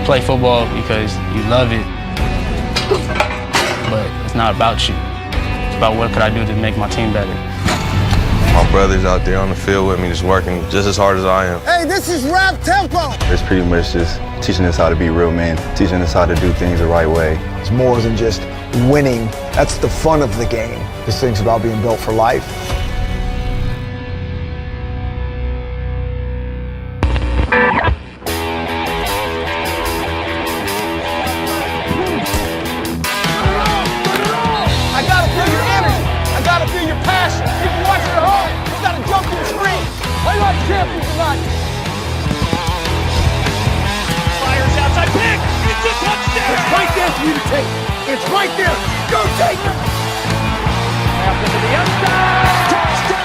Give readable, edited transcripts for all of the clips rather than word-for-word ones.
play football because you love it, but it's not about you. It's about what could I do to make my team better. My brother's out there on the field with me, just working just as hard as I am. Hey, this is Rap Tempo. It's pretty much just teaching us how to be real men, teaching us how to do things the right way. It's more than just winning. That's the fun of the game. This thing's about being built for life. Champions tonight. Fires outside, pick! It's a touchdown! It's right there for you to take. It's right there. Go take it! After to the outside. Touchdown!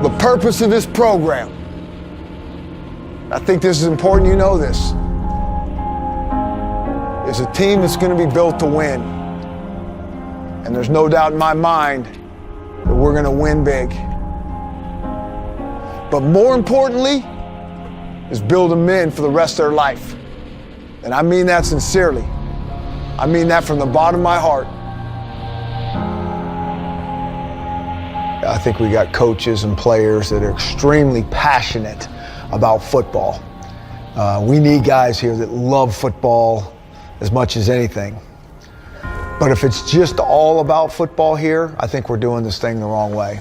The purpose of this program, I think this is important you know this, is a team that's going to be built to win. And there's no doubt in my mind that we're going to win big. But more importantly is building men for the rest of their life. And I mean that sincerely. I mean that from the bottom of my heart. I think we got coaches and players that are extremely passionate about football. We need guys here that love football as much as anything. But if it's just all about football here, I think we're doing this thing the wrong way.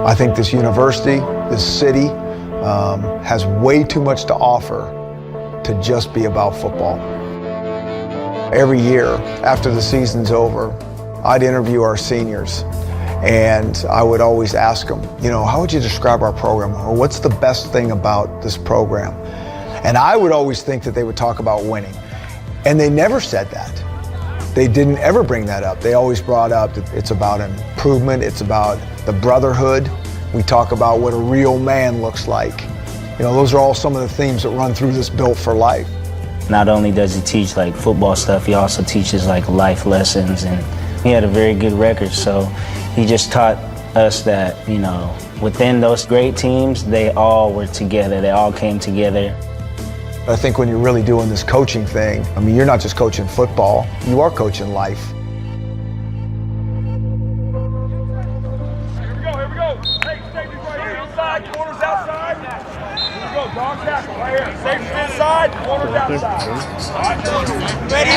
I think this university, this city, has way too much to offer to just be about football. Every year after the season's over, I'd interview our seniors, and I would always ask them, you know, how would you describe our program? Or what's the best thing about this program? And I would always think that they would talk about winning. And they never said that. They didn't ever bring that up. They always brought up that it's about improvement, it's about the brotherhood. We talk about what a real man looks like. You know, those are all some of the themes that run through this Built for Life. Not only does he teach like football stuff, he also teaches like life lessons, and he had a very good record, so he just taught us that, you know, within those great teams, they all were together, they all came together. I think when you're really doing this coaching thing, I mean, you're not just coaching football, you are coaching life. Here we go. Hey, safety's right here, inside, corners outside. Here we go, dog tackle right here. Safety's inside, corners outside. All right, ready?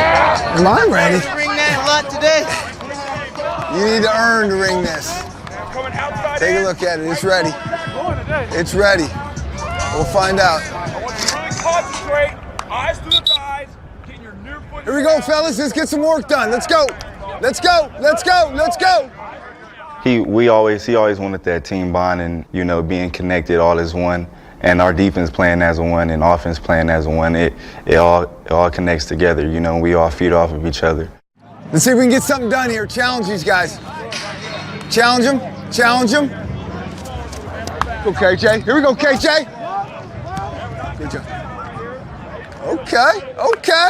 Am I ready? Ring that a lot today. You need to earn to ring this. Take a look at it. It's ready. It's ready. We'll find out. I want you to really concentrate. Eyes to the thighs. Getting your new foot. Here we go, fellas. Let's get some work done. Let's go. Let's go. Let's go. Let's go. He always wanted that team bond and, you know, being connected all as one. And our defense playing as one and offense playing as one. It all connects together. You know, we all feed off of each other. Let's see if we can get something done here. Challenge these guys. Challenge them. Challenge them. Go, KJ. Here we go, KJ. Good job. Okay. Okay.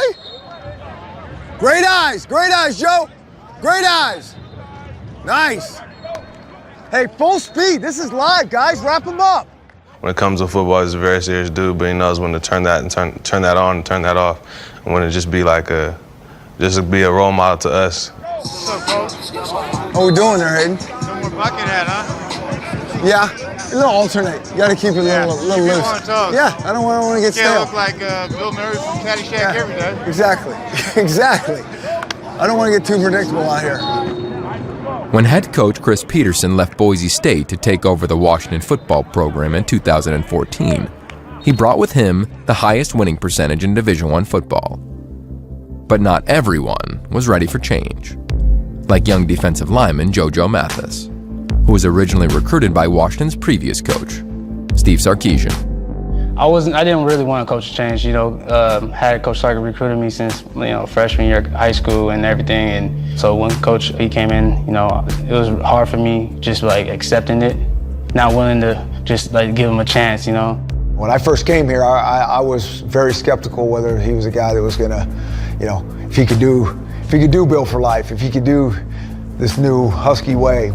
Great eyes. Great eyes, Joe. Great eyes. Nice. Hey, full speed. This is live, guys. Wrap them up. When it comes to football, he's a very serious dude, but he knows when to turn that and turn that on and turn that off. And when to just be like just be a role model to us. What's up, Coach? What we doing there, Hayden? No more bucket hat, huh? Yeah, a little alternate. You got to keep it a little keep it loose. on top. Yeah, I don't want to get Can't stale. look like Bill Murray from Caddyshack every day. Exactly, exactly. I don't want to get too predictable out here. When head coach Chris Petersen left Boise State to take over the Washington football program in 2014, he brought with him the highest winning percentage in Division I football. But not everyone was ready for change, like young defensive lineman JoJo Mathis, who was originally recruited by Washington's previous coach, Steve Sarkisian. I didn't really want to coach change, you know. Had Coach Sarkisian recruited me since, you know, freshman year of high school and everything. And so when he came in, you know, it was hard for me just like accepting it, not willing to just like give him a chance, you know. When I first came here, I was very skeptical whether he was a guy that was gonna, you know, if he could do Built for Life, if he could do this new Husky way.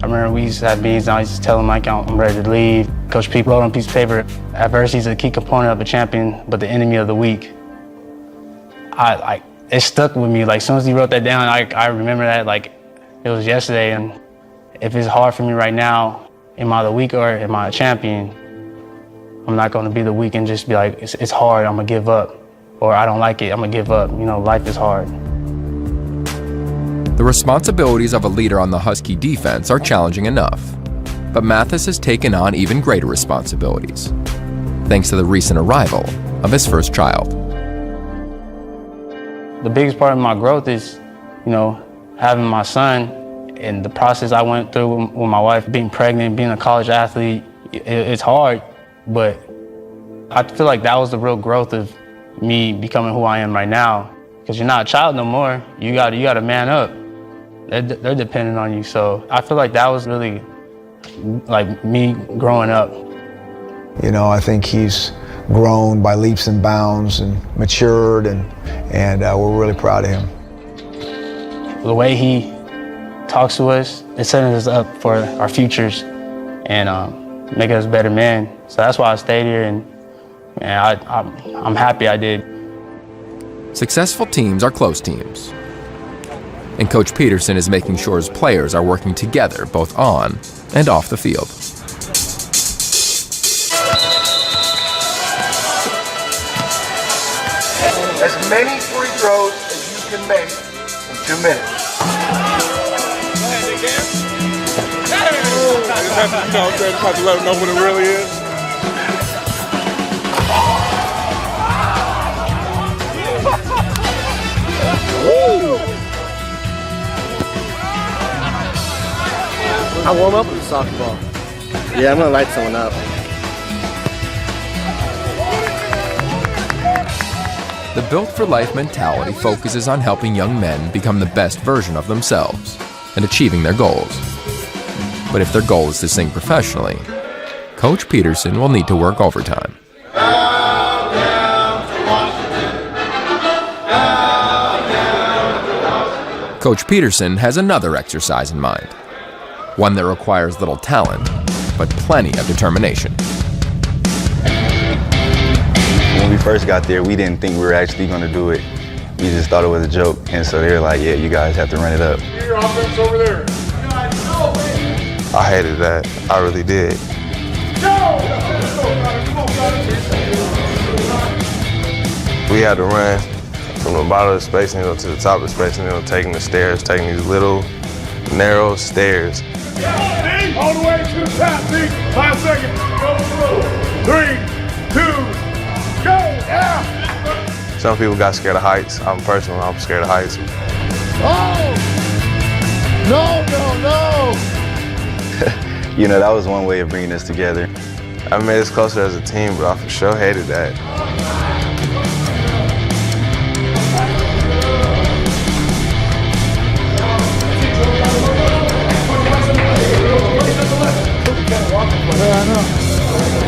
I remember we used to have meetings, and I used to tell him like I'm ready to leave. Coach Pete wrote on a piece of paper, adversity is a key component of a champion, but the enemy of the weak. It stuck with me. Like, as soon as he wrote that down, I remember that like it was yesterday. And if it's hard for me right now, am I the weak or am I a champion? I'm not going to be the weak and just be like, it's hard, I'm going to give up. Or I don't like it, I'm going to give up. You know, life is hard. The responsibilities of a leader on the Husky defense are challenging enough, but Mathis has taken on even greater responsibilities, thanks to the recent arrival of his first child. The biggest part of my growth is, you know, having my son and the process I went through with my wife, being pregnant, being a college athlete. It's hard, but I feel like that was the real growth of me becoming who I am right now. Because you're not a child no more. You got to man up. They're dependent on you. So I feel like that was really like me growing up. You know, I think he's grown by leaps and bounds and matured, and we're really proud of him. The way he talks to us, it's setting us up for our futures and making us better men. So that's why I stayed here, and I'm happy I did. Successful teams are close teams, and Coach Peterson is making sure his players are working together both on and off the field. As many free throws as you can make in 2 minutes. Have to let them know what it really is. I warm up with softball. Yeah, I'm gonna light someone up. The Built for Life mentality focuses on helping young men become the best version of themselves and achieving their goals. But if their goal is to sing professionally, Coach Peterson will need to work overtime. Coach Peterson has another exercise in mind, one that requires little talent, but plenty of determination. When we first got there, we didn't think we were actually going to do it. We just thought it was a joke, and so they were like, yeah, you guys have to run it up. Your offense over there. I hated that. I really did. We had to run from the bottom of the space and go to the top of the space, and taking the stairs, taking these little narrow stairs. All the way to the top, see? 5 seconds. Go. 3, 2, go. Yeah. Some people got scared of heights. I'm scared of heights. Oh! No! You know, that was one way of bringing us together. I made us closer as a team, but I for sure hated that.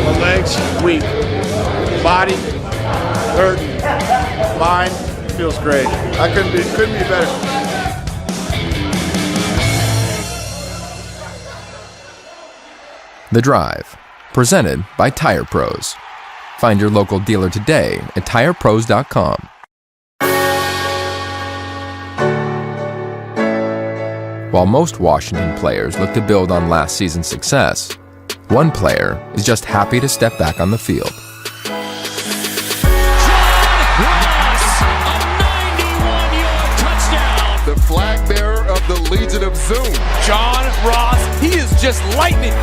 My legs weak, body hurting, mind feels great. I couldn't be better. The Drive, presented by Tire Pros. Find your local dealer today at TirePros.com. While most Washington players look to build on last season's success, one player is just happy to step back on the field. The flag bearer of the Legion of Zoom. John Ross, he is just lightning.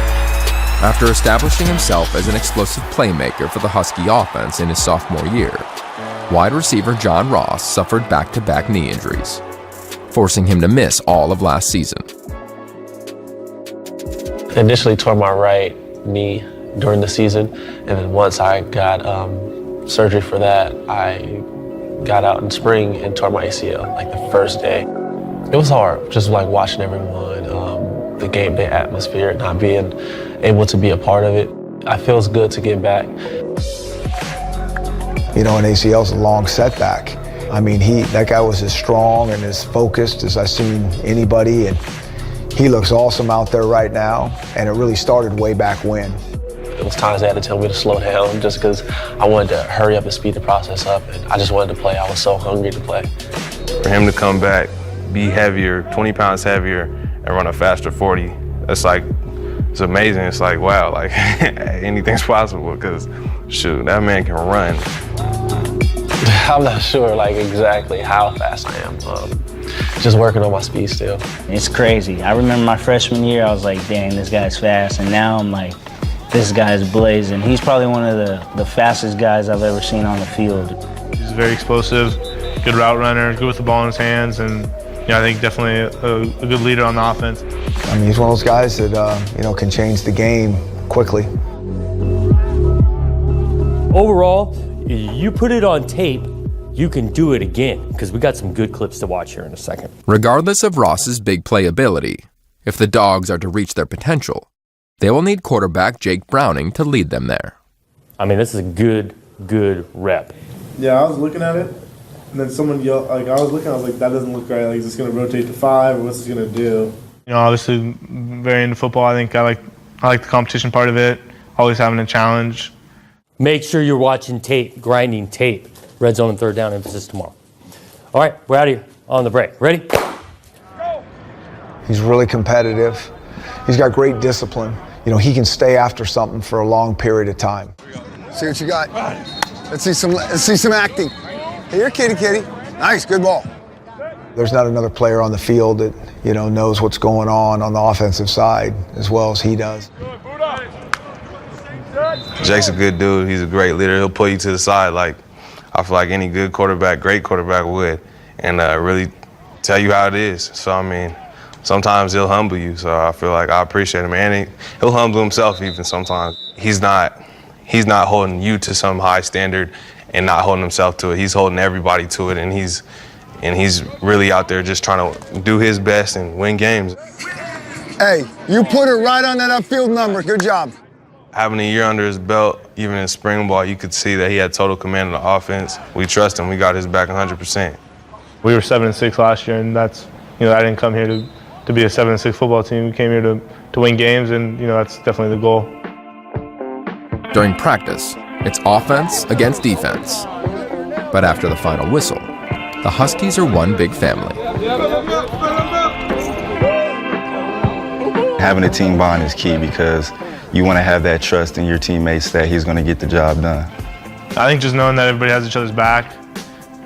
After establishing himself as an explosive playmaker for the Husky offense in his sophomore year, wide receiver John Ross suffered back-to-back knee injuries, forcing him to miss all of last season. Initially tore my right knee during the season, and then once I got surgery for that, I got out in spring and tore my ACL like the first day. It was hard, just like watching everyone, the game day atmosphere, not being able to be a part of it. It feels good to get back. You know, an ACL is a long setback. I mean, that guy was as strong and as focused as I've seen anybody, and he looks awesome out there right now, and it really started way back when. It was times they had to tell me to slow down just because I wanted to hurry up and speed the process up, and I just wanted to play. I was so hungry to play. For him to come back, be heavier, 20 pounds heavier, and run a faster 40, it's amazing. It's like, wow, like anything's possible because, shoot, that man can run. I'm not sure exactly how fast I am. Just working on my speed still. It's crazy. I remember my freshman year, I was like, dang, this guy's fast. And now I'm like, this guy's blazing. He's probably one of the fastest guys I've ever seen on the field. He's very explosive, good route runner, good with the ball in his hands, and I think definitely a good leader on the offense. I mean, he's one of those guys that can change the game quickly. Overall, you put it on tape, you can do it again, because we got some good clips to watch here in a second. Regardless of Ross's big play ability, if the Dogs are to reach their potential, they will need quarterback Jake Browning to lead them there. I mean, this is a good rep. Yeah, I was looking at it, and then someone yelled, I was like, that doesn't look right. Like, is this going to rotate to 5, or what's this going to do? Obviously, very into football. I think I like the competition part of it, always having a challenge. Make sure you're watching tape, grinding tape. Red zone and third down emphasis tomorrow. All right, we're out of here on the break. Ready? He's really competitive. He's got great discipline. He can stay after something for a long period of time. See what you got. Let's see some acting. Hey, you're kitty. Nice, good ball. There's not another player on the field that, knows what's going on the offensive side as well as he does. Jake's a good dude. He's a great leader. He'll pull you to the side I feel like any good quarterback, great quarterback would, and really tell you how it is. So, I mean, sometimes he'll humble you. So I feel like I appreciate him. And he'll humble himself even sometimes. He's not holding you to some high standard and not holding himself to it. He's holding everybody to it, and he's really out there just trying to do his best and win games. Hey, you put it right on that upfield number. Good job. Having a year under his belt, even in spring ball, you could see that he had total command of the offense. We trust him. We got his back 100%. We were 7-6 last year, and that's, I didn't come here to be a 7-6 football team. We came here to win games, and, that's definitely the goal. During practice, it's offense against defense. But after the final whistle, the Huskies are one big family. Having a team bond is key because you want to have that trust in your teammates that he's going to get the job done. I think just knowing that everybody has each other's back,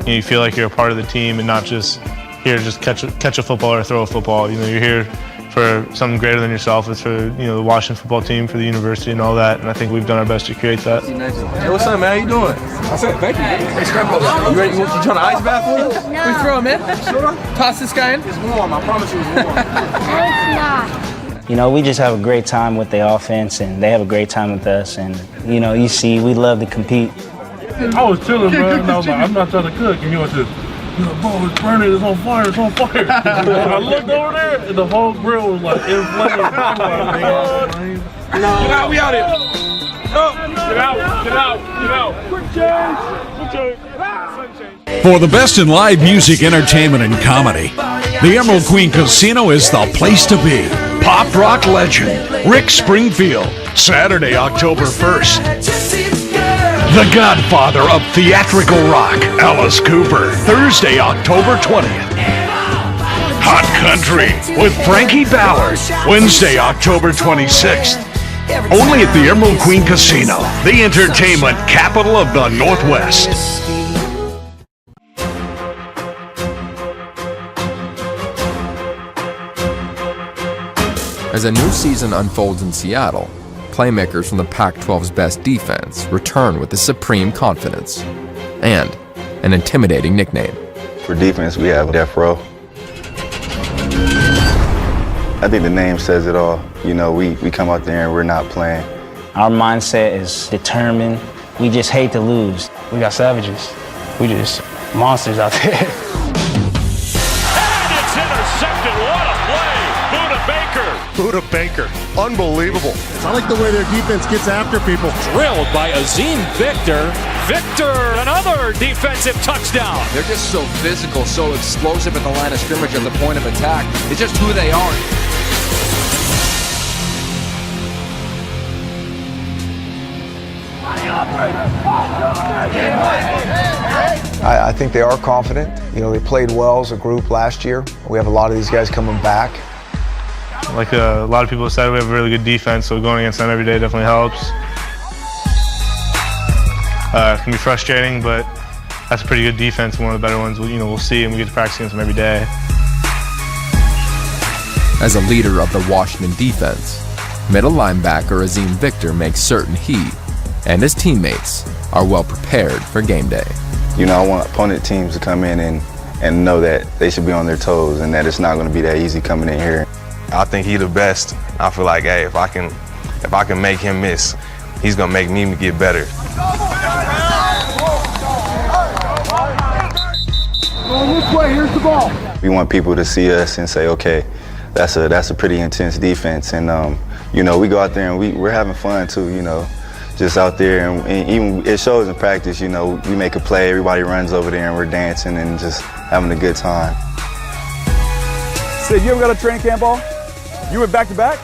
you feel like you're a part of the team and not just here to just catch a football or throw a football. You're here for something greater than yourself. It's for the Washington football team, for the university and all that, and I think we've done our best to create that. Hey, what's up, man? How you doing? I said, thank you. Hey, scrap up. You ready? You trying to ice bath for us? No. We throw it, man. Sure. Toss this guy in. It's warm. I promise you it's warm. No, it's not. We just have a great time with the offense, and they have a great time with us. And, you see, we love to compete. I was chilling, bro, and I was like, I'm not trying to cook. And he went to, bro, it's burning, it's on fire, it's on fire. I looked over there, and the whole grill was like in flames. Get out, we out here. Get out. Quick change. For the best in live music, entertainment, and comedy, the Emerald Queen Casino is the place to be. Pop rock legend Rick Springfield, Saturday, October 1st. The godfather of theatrical rock, Alice Cooper, Thursday, October 20th. Hot Country with Frankie Ballard, Wednesday, October 26th. Only at the Emerald Queen Casino, the entertainment capital of the Northwest. As a new season unfolds in Seattle, playmakers from the Pac-12's best defense return with the supreme confidence and an intimidating nickname. For defense, we have Death Row. I think the name says it all. We come out there and we're not playing. Our mindset is determined. We just hate to lose. We got savages. We just monsters out there. And it's intercepted. What a play. Buda Baker. Buda Baker. Unbelievable. I like the way their defense gets after people. Drilled by Azim Victor. Victor, another defensive touchdown. They're just so physical, so explosive at the line of scrimmage at the point of attack. It's just who they are. I think they are confident. You know, they played well as a group last year. We have a lot of these guys coming back. Like a lot of people said, we have a really good defense, so going against them every day definitely helps. It can be frustrating, but that's a pretty good defense, one of the better ones. We'll see, and we get to practice against them every day. As a leader of the Washington defense, middle linebacker Azim Victor makes certain he and his teammates are well prepared for game day. You know, I want opponent teams to come in and know that they should be on their toes and that it's not going to be that easy coming in here. I think he's the best. I feel like, hey, if I can make him miss, he's gonna make me get better. Going this way, here's the ball. We want people to see us and say, okay, that's a pretty intense defense, and you know, we go out there and we're having fun too. You know, just out there, and even it shows in practice. You know, we make a play, everybody runs over there, and we're dancing and just having a good time. Sid, you ever got a training camp ball? You went back to back?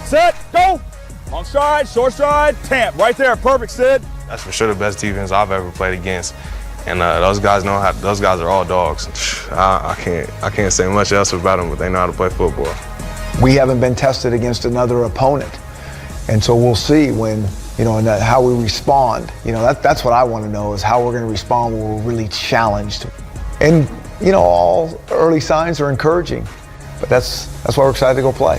Set, go! Long stride, short stride, tamp, right there, perfect, Sid. That's for sure the best defense I've ever played against, and those guys know how. Those guys are all dogs. I can't say much else about them, but they know how to play football. We haven't been tested against another opponent, and so we'll see when, you know, and how we respond. You know, that's what I want to know, is how we're going to respond when we're really challenged. And you know, all early signs are encouraging, but that's why we're excited to go play.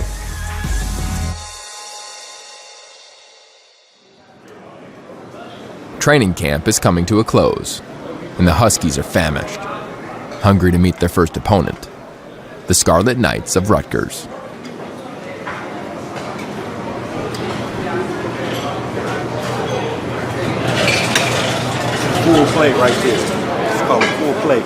Training camp is coming to a close, and the Huskies are famished, hungry to meet their first opponent, the Scarlet Knights of Rutgers. Full plate right there. It's called full plate.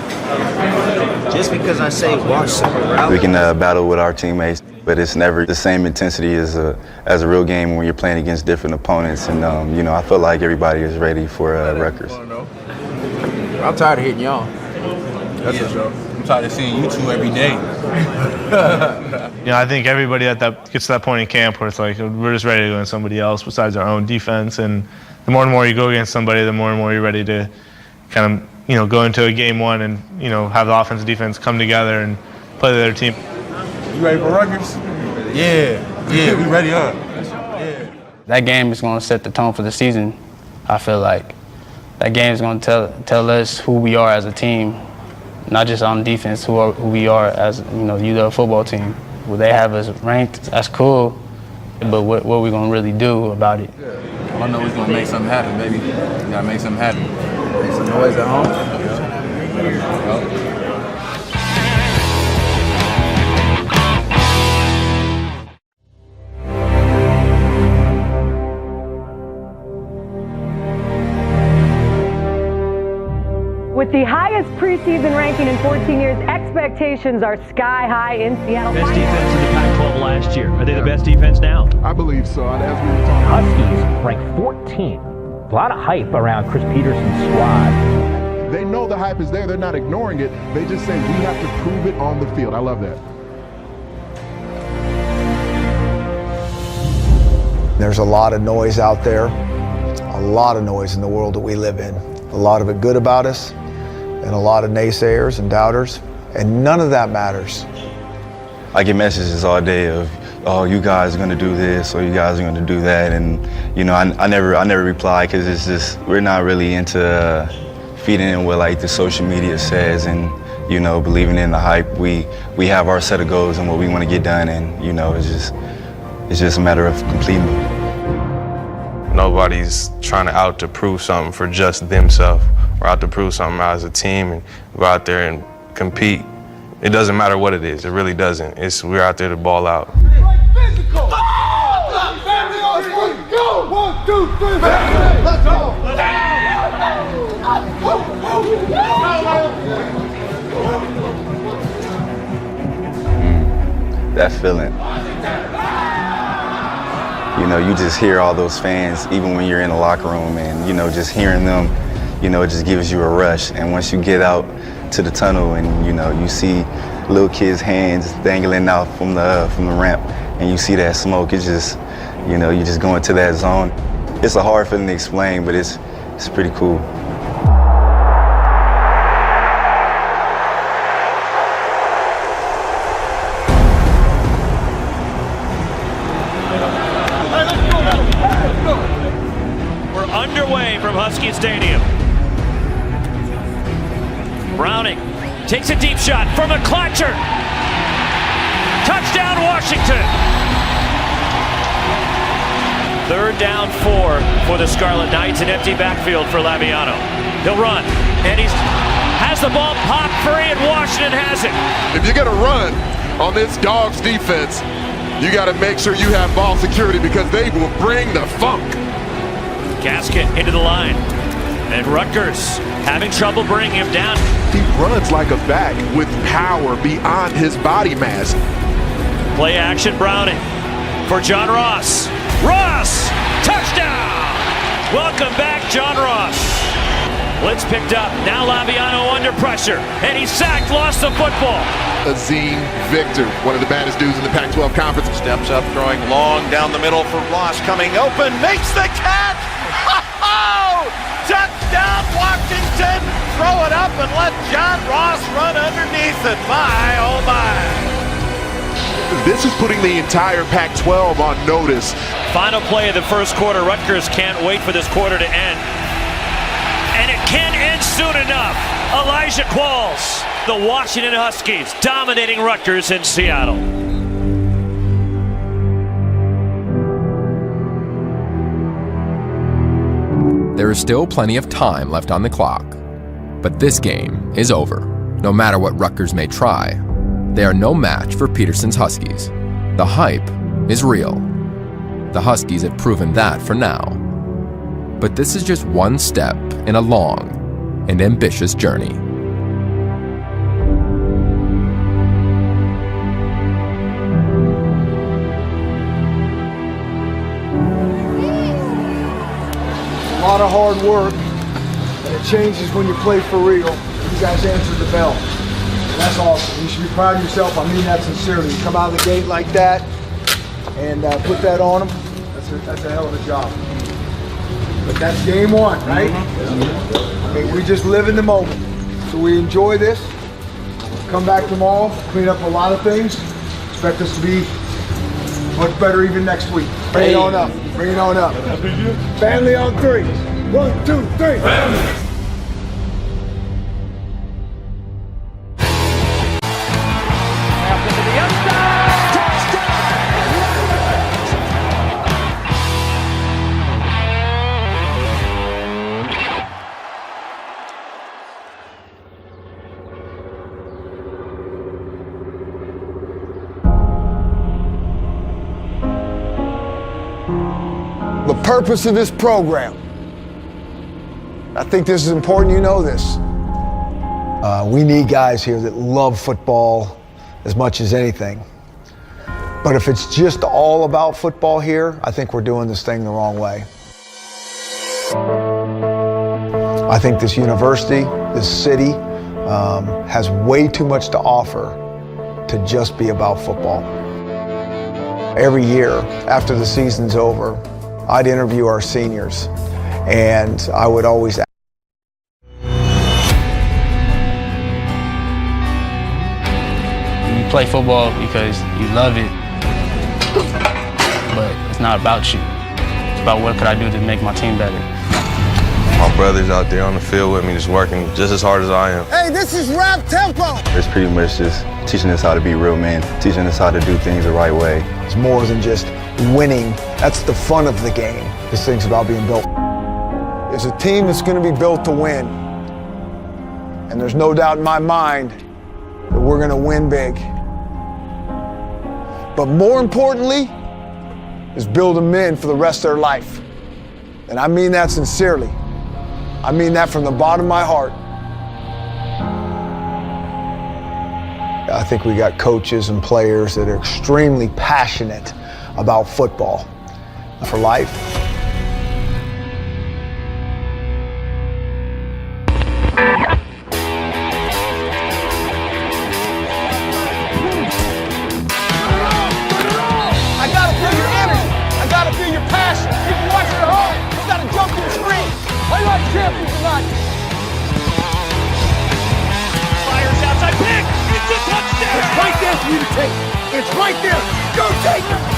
Just because I say watch something out. We can battle with our teammates, but it's never the same intensity as a real game when you're playing against different opponents. And you know, I feel like everybody is ready for Rutgers. I'm tired of hitting y'all. That's for sure. I'm tired of seeing you two every day. You know, I think everybody that gets to that point in camp where it's like we're just ready to go against somebody else besides our own defense, and the more and more you go against somebody, the more and more you're ready to kind of, you know, go into a game one and, you know, have the offense and defense come together and play the other team. You ready for Rutgers? Yeah, we ready up. Yeah. That game is going to set the tone for the season. I feel like that game is going to tell us who we are as a team, not just on defense, who we are as, you know, the football team. Well, they have us ranked, that's cool, but what we going to really do about it? I know we're going to make something happen, baby. We got to make something happen. Make some noise at home. With the highest preseason ranking in 14 years, expectations are sky high in Seattle. Best defense in the Pac-12 last year. Are they the best defense now? I believe so. And as we were talking, Huskies ranked 14th. A lot of hype around Chris Peterson's squad. they know the hype is there. They're not ignoring it. They just say we have to prove it on the field. I love that. There's a lot of noise out there, a lot of noise in the world that we live in. A lot of it good about us, and a lot of naysayers and doubters, and none of that matters. I get messages all day of, oh, you guys are gonna do this, or you guys are gonna do that, and you know, I never reply, because it's just, we're not really into feeding in what like the social media says, and you know, believing in the hype. We have our set of goals and what we want to get done, and you know, it's just a matter of completing them. Nobody's trying to out to prove something for just themselves. We're out to prove something as a team and go out there and compete. It doesn't matter what it is. It really doesn't. We're out there to ball out. Physical. Go! 1, 2, 3, let's go! that feeling. You know, you just hear all those fans, even when you're in the locker room, and, you know, just hearing them, you know, it just gives you a rush. And once you get out to the tunnel and, you know, you see little kids' hands dangling out from the ramp, and you see that smoke, it's just, you know, you just go into that zone. It's a hard feeling to explain, but it's pretty cool. Husky Stadium. Browning takes a deep shot from a clutcher. Touchdown, Washington. 3rd down 4 for the Scarlet Knights. An empty backfield for Laviano. He'll run, and he has the ball popped free, and Washington has it. If you're going to run on this Dogs defense, you got to make sure you have ball security because they will bring the funk. Gasket into the line, and Rutgers having trouble bringing him down. He runs like a back with power beyond his body mass. Play action Browning for John Ross. Ross, touchdown! Welcome back, John Ross. Blitz picked up, now Laviano under pressure, and he's sacked, lost the football. Azim Victor, one of the baddest dudes in the Pac-12 conference. Steps up, throwing long down the middle for Ross, coming open, makes the catch! Oh! Touchdown, Washington! Throw it up and let John Ross run underneath it. My, oh my. This is putting the entire Pac-12 on notice. Final play of the first quarter. Rutgers can't wait for this quarter to end. And it can't end soon enough. Elijah Qualls, the Washington Huskies, dominating Rutgers in Seattle. There is still plenty of time left on the clock, but this game is over. No matter what Rutgers may try, they are no match for Peterson's Huskies. The hype is real. The Huskies have proven that for now. But this is just one step in a long and ambitious journey. A lot of hard work, and it changes when you play for real. You guys answered the bell. And that's awesome. You should be proud of yourself. I mean that sincerely. You come out of the gate like that and put that on them. That's a hell of a job. But that's game one, right? I mean, we just live in the moment. So we enjoy this. Come back tomorrow, clean up a lot of things. Expect us to be much better even next week. Bring it on up. Bring it on up. Family on 3. 1, 2, 3. Family. The purpose of this program, I think this is important you know this. We need guys here that love football as much as anything. But if it's just all about football here, I think we're doing this thing the wrong way. I think this university, this city, has way too much to offer to just be about football. Every year after the season's over, I'd interview our seniors, and I would always ask. You play football because you love it, but it's not about you. It's about what could I do to make my team better. My brother's out there on the field with me, just working just as hard as I am. Hey, this is rap tempo. It's pretty much just teaching us how to be real men, teaching us how to do things the right way. It's more than just winning. That's the fun of the game. This thing's about being built. It's a team that's going to be built to win. And there's no doubt in my mind that we're going to win big. But more importantly is building men for the rest of their life. And I mean that sincerely. I mean that from the bottom of my heart. I think we got coaches and players that are extremely passionate about football for life. I gotta feel your energy. I gotta feel your passion. People watching at home, you gotta jump to the screen. How you like champions tonight? Fires outside, pick! It's a touchdown! It's right there for you to take. It's right there. Go take it!